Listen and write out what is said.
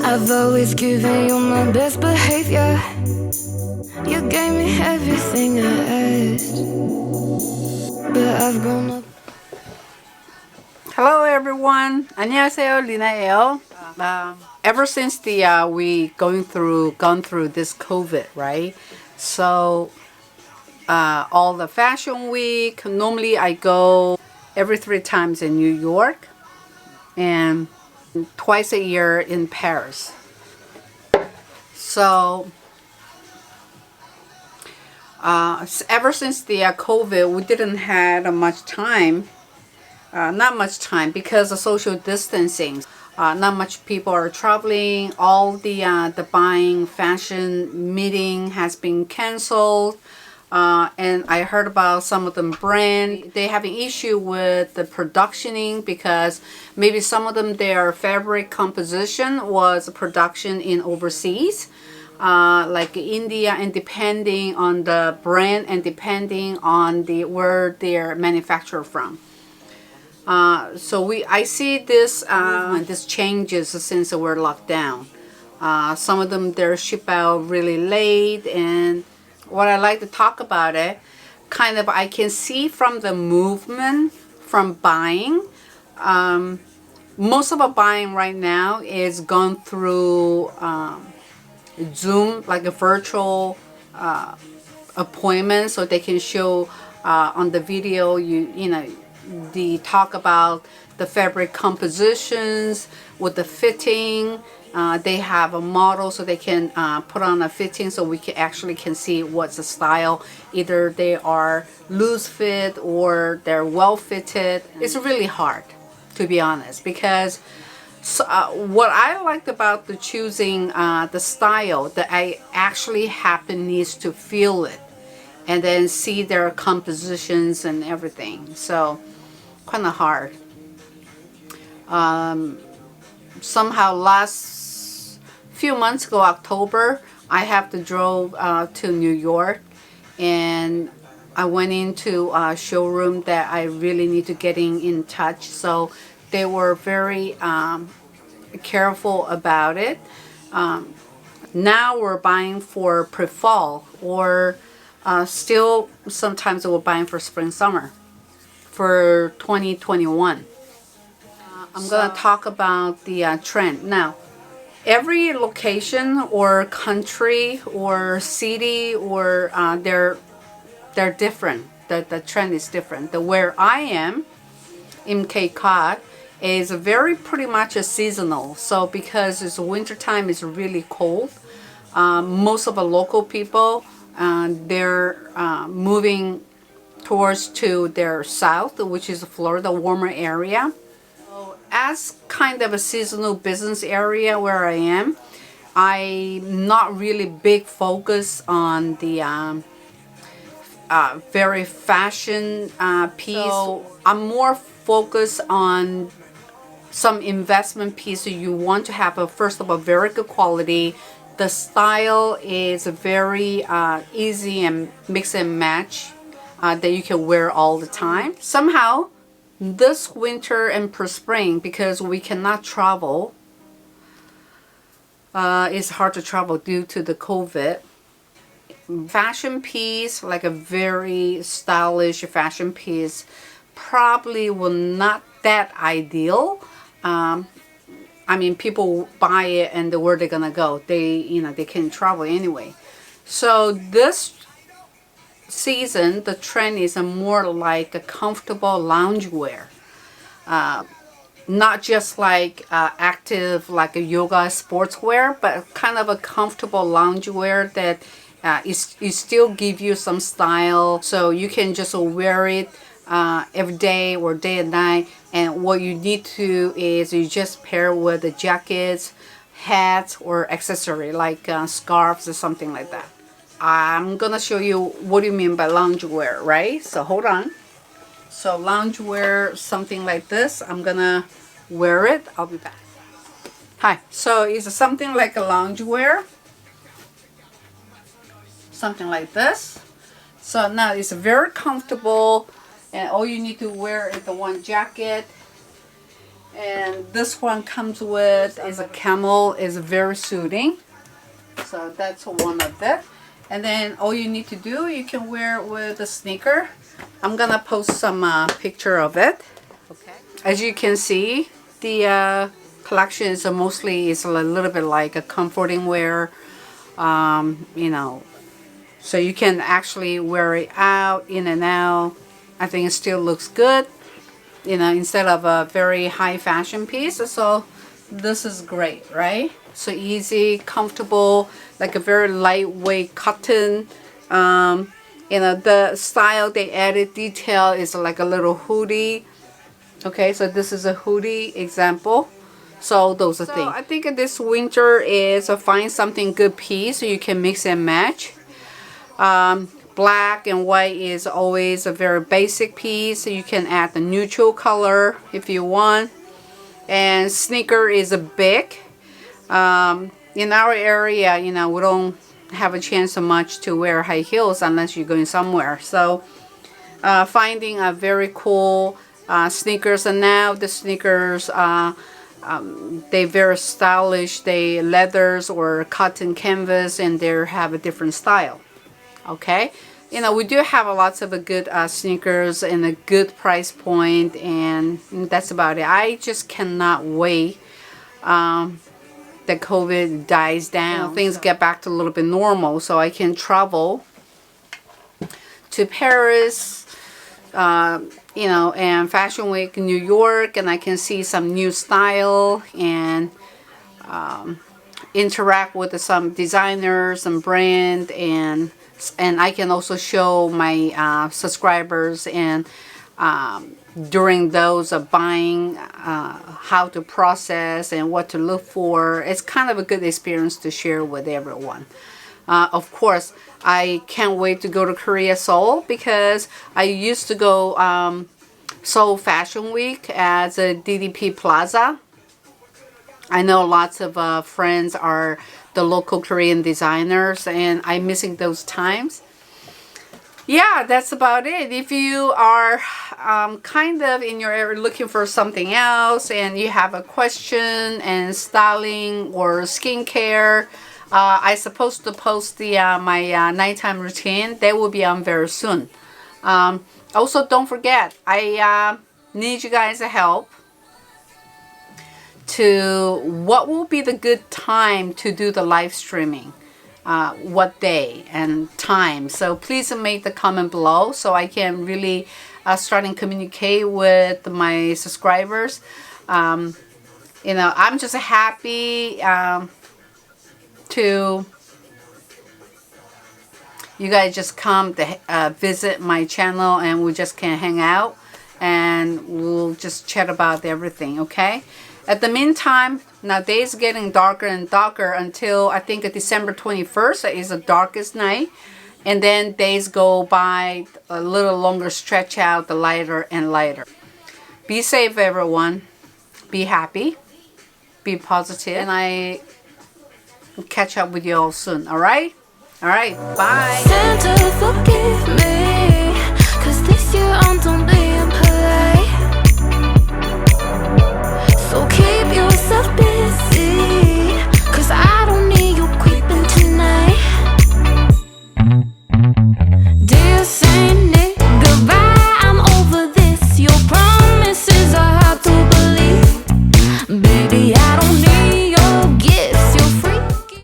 I've always given you my best behavior. You gave me everything I asked, but I've grown up. Hello everyone. 안녕하세요, 리나예요. Ever since we gone through this COVID, right? So all the fashion week, normally I go every 3 times in New York and twice a year in Paris. So ever since the COVID, we didn't have much time. Not much time because of social distancing. Not much people are traveling. All the buying fashion meeting has been canceled. And I heard about some of them brand, they have an issue with the productioning because maybe some of them, their fabric composition was production in overseas, like India, and depending on the brand and depending on where they're manufactured from. So I see this changes since we're locked down. Some of them, they're shipped out really late, and what I like to talk about it, kind of I can see from the movement from buying. Most of our buying right now is gone through Zoom, like a virtual appointment, so they can show on the video, they talk about the fabric compositions with the fitting. They have a model so they can put on a fitting so we can see what's the style. Either they are loose fit or they're well fitted. It's really hard, to be honest, because what I liked about the choosing the style that I actually needs to feel it and then see their compositions and everything. So kind of hard. Somehow last few months ago, October, I have to drove to New York, and I went into a showroom that I really need to get in touch. So they were very careful about it. Now we're buying for pre-fall, or still sometimes we're buying for spring summer for 2021. I'm gonna talk about the trend now. Every location or country or city or they're different. The trend is different. Where I am in Cape Cod is pretty much a seasonal. So because it's winter time, it's really cold. Most of the local people they're moving towards to their south, which is Florida, warmer area. As kind of a seasonal business area where I am, I'm not really big focus on the very fashion piece. So I'm more focused on some investment piece. So you want to have first of all, very good quality. The style is very easy and mix and match that you can wear all the time. Somehow, this winter and spring, because we cannot travel, it's hard to travel due to the COVID. Fashion piece, like a very stylish fashion piece, probably will not that ideal. People buy it and where they're gonna go. They can travel anyway. So this season, the trend is more like a comfortable loungewear, not just like active like a yoga sportswear, but kind of a comfortable loungewear that it still give you some style, so you can just wear it every day or day and night. And what you need to is you just pair with the jackets, hats, or accessory like scarves or something like that. I'm gonna show you what do you mean by loungewear, right? So hold on. So loungewear, something like this. I'm gonna wear it. I'll be back. Hi. So it's something like a loungewear. Something like this. So now it's very comfortable, and all you need to wear is the one jacket And this one comes with is a camel, is very suiting. So that's one of them. And then all you need to do, you can wear it with a sneaker. I'm gonna post some picture of it. Okay. As you can see, the collection is mostly is a little bit like a comforting wear. You know, so you can actually wear it out, in and out. I think it still looks good. You know, instead of a very high fashion piece. So this is great, right? So easy, comfortable, like a very lightweight cotton. You know, the style they added detail is like a little hoodie. Okay, so this is a hoodie example. So those are things. I think this winter is find something good piece so you can mix and match. Black and white is always a very basic piece. So you can add the neutral color if you want. And sneaker is a big. In our area, you know, we don't have a chance so much to wear high heels unless you're going somewhere. So finding a very cool sneakers, and now the sneakers they very stylish. They leathers or cotton canvas, and they have a different style. Okay, you know, we do have lots of good sneakers and a good price point, and that's about it. I just cannot wait that COVID dies down. You know, things get back to a little bit normal, so I can travel to Paris, you know, and Fashion Week in New York, and I can see some new style and interact with some designers and brand, and I can also show my subscribers and during those buying how to process and what to look for. It's kind of a good experience to share with everyone. Of course, I can't wait to go to Korea, Seoul, because I used to go Seoul Fashion Week as a DDP Plaza. I know lots of friends are the local Korean designers, and I'm missing those times. Yeah, that's about it. If you are kind of in your area looking for something else and you have a question and styling or skincare, I'm supposed to post the my nighttime routine. That will be on very soon. Also, don't forget, I need you guys' help to what will be the good time to do the live streaming. What day and time. So please make the comment below so I can really start and communicate with my subscribers. You know, I'm just happy to you guys just come to visit my channel, and we just can hang out and we'll just chat about everything, okay? At the meantime, now days getting darker and darker until I think December 21st is the darkest night. And then days go by a little longer, stretch out the lighter and lighter. Be safe, everyone. Be happy. Be positive. And I catch up with you all soon, all right? All right, bye. Santa, forgive me, 'cause this year I'm